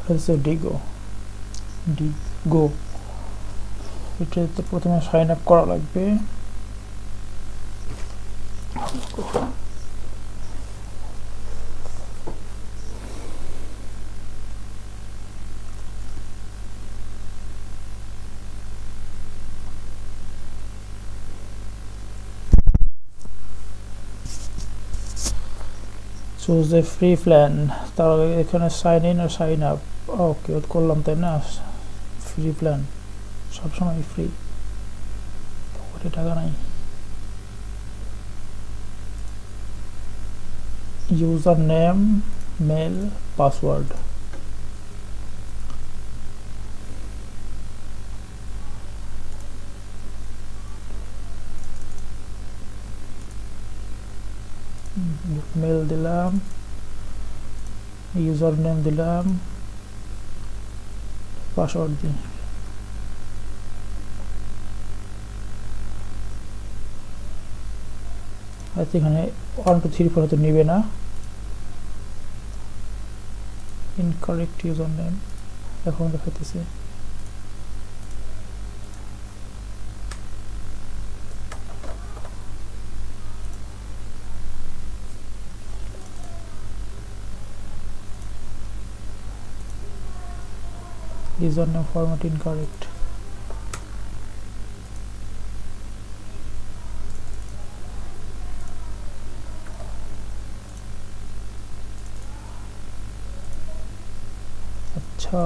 হচ্ছে ডিগো এটাতে প্রথমে সাইন আপ করা লাগবে। চুজ এ ফ্রি প্ল্যান, তাহলে এখানে সাইন ইন আর সাইন আপ ওকে করলাম, তাই না? ফ্রি প্ল্যান সবসময় ফ্রি, পকেটে টাকা নাই। User name, mail, password. Mail দিলাম, ইউজার নেম দিলাম, পাসওয়ার্ড দিই। এখানে 1 2 3 4 হয়তো নিবে না, ইনকারেক্ট ইউজার নেম এখন দেখাইতেছে। username format incorrect। আচ্ছা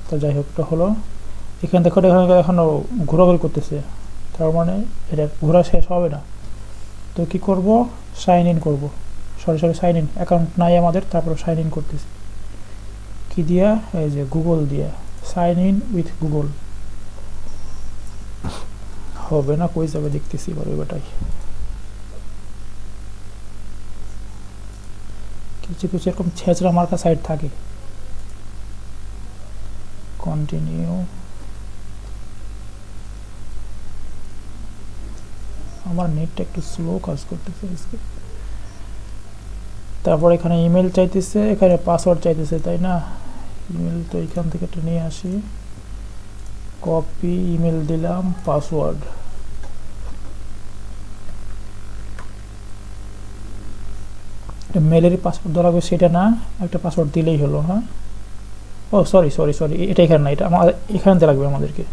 তো যাই হোক, এটা হলো। এখানে দেখো এখনো ঘোরাঘুরি করতেছে, তার মানে এটা ঘোরা শেষ হবে না। তো কি করব, সাইন ইন করব, সরাসরি সাইন ইন, অ্যাকাউন্ট নাই আমাদের, তারপর সাইন ইন করতেছি কি দিয়া, এই যে গুগল দিয়া সাইন ইন উইথ গুগল। হবে না, কই যাবে দেখতেছি এবার ওইটাই। কিছু কিছু এরকম ছেঁচড়া মার্কা সাইট থাকে। কন্টিনিউ, আমার নেটটা একটু স্লো কাজ করতেছে আজকে। তারপর এখানে ইমেল চাইতেছে, এখানে পাসওয়ার্ড চাইতেছে, তাই না? ইমেল তো এখান থেকে একটা নিয়ে আসি, কপি ইমেল দিলাম, পাসওয়ার্ড। মেলেরই পাসওয়ার্ড দেওয়া লাগবে সেটা না, একটা পাসওয়ার্ড দিলেই হলো। হ্যাঁ, ও সরি সরি সরি, এটা এখানে না, এটা আমার এখানে লাগবে আমাদেরকে।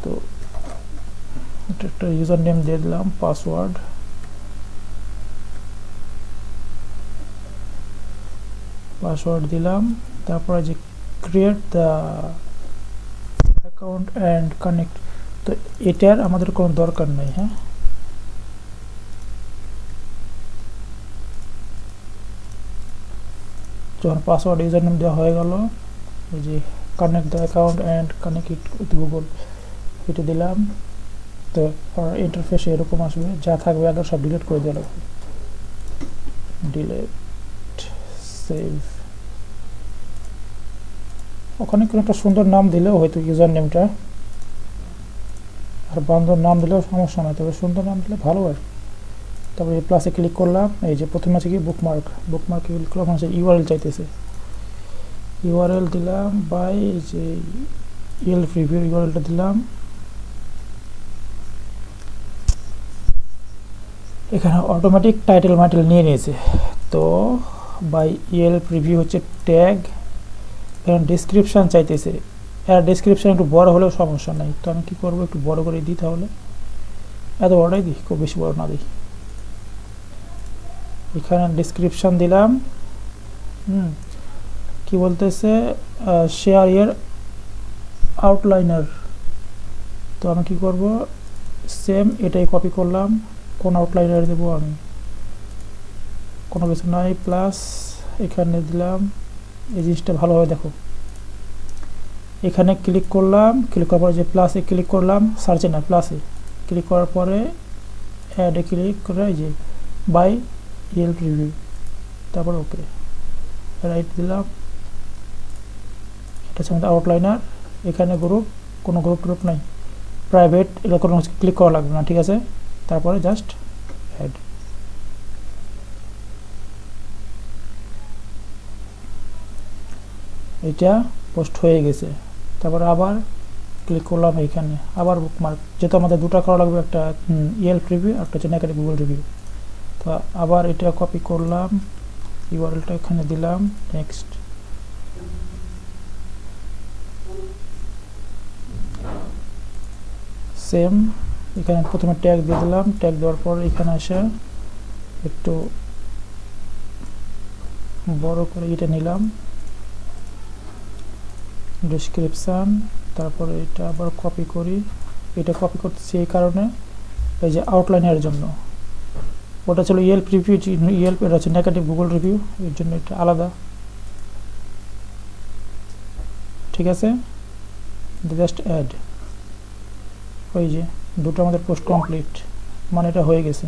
তো এটা একটা ইউজার নেম দিয়ে দিলাম, পাসওয়ার্ড, পাসওয়ার্ড দিলাম। তারপরে যে create the account and connect, তো এটার আমাদের কোনো দরকার নেই। হ্যাঁ, যখন পাসওয়ার্ড ইউজার নেম দেওয়া হয়ে গেল, এই যে connect the account and connect it with Google, এটা দিলাম। তো ইন্টারফেস এরকম আসবে, যা থাকবে আগে সব ডিলিট করে দেওয়া লাগবে। Delete, save. ওখানে কোনো একটা সুন্দর নাম দিলেও হয়তো ইউজার নেমটা, আর বান্ধব নাম দিলেও সমস্যা নয়, তবে সুন্দর নাম দিলে ভালো আর। তারপরে প্লাসে ক্লিক করলাম, এই যে প্রথমে আছে কি বুকমার্ক, বুকমার্কে ক্লিক করলাম, হচ্ছে ইউআরএল চাইতেছে, ইউআরএল দিলাম, বাই এই যে ইয়েলপ রিভিউ ইউআরএলটা দিলাম। এখানে অটোমেটিক টাইটেল মাইটেল নিয়ে নিয়েছে। তো বাই ইয়েলপ রিভিউ হচ্ছে ট্যাগ, এখানে ডেসক্রিপশান চাইতেছে, এর ডেসক্রিপশান একটু বড় হলেও সমস্যা নাই। তো আমি কী করবো, একটু বড় করে দিই, তাহলে এত বড়টাই দিই, খুব বেশি বড় না দিই। এখানে ডেসক্রিপশান দিলাম, কি বলতেছে, শেয়ার ইয়ার আউটলাইনার। তো আমি কি করব, সেম এটাই কপি করলাম, কোন আউটলাইনার দেব আমি, কোনো কিছু নাই, প্লাস এখানে দিলাম। এই জিনিসটা ভালোভাবে দেখো, এখানে ক্লিক করলাম, ক্লিক করার পরে যে প্লাসে ক্লিক করলাম, সার্চে না প্লাসে ক্লিক করার পরে অ্যাডে ক্লিক করে এই যে বাই ইয়েলপ রিভিউ, তারপর ওকে রাইট দিলাম। এটা হচ্ছে আমাদের আউটলাইনার। এখানে গ্রুপ, কোনো গ্রুপ নাই, প্রাইভেট, এটা কোনো ক্লিক করা লাগবে না, ঠিক আছে? তারপরে জাস্ট অ্যাড, এটা পোস্ট হয়ে গেছে। তারপর আবার ক্লিক করলাম এইখানে, আবার বুকমার্ক, যেহেতু আমাদের দুটো করা লাগবে, একটা ইয়েল্প রিভিউ আর একটা হচ্ছে নেগেটিভ গুগল রিভিউ। তো আবার এটা কপি করলাম, ইউআরএলটা এখানে দিলাম, নেক্সট। সেম এখানে প্রথমে ট্যাগ দিয়ে দিলাম, ট্যাগ দেওয়ার পর এখানে এসে একটু বড় করে এটা নিলাম, ডেসক্রিপশান। তারপরে এটা আবার কপি করি, এটা কপি করতেছি এই কারণে, এই যে আউটলাইনের জন্য। ওটা ছিল ইয়েল্প রিভিউ, ইয়েল্প, এটা হচ্ছে নেগেটিভ গুগল রিভিউ, এর জন্য এটা আলাদা। ঠিক আছে, জাস্ট অ্যাড। ওই যে দুটো আমাদের পোস্ট কমপ্লিট, মানে এটা হয়ে গেছে।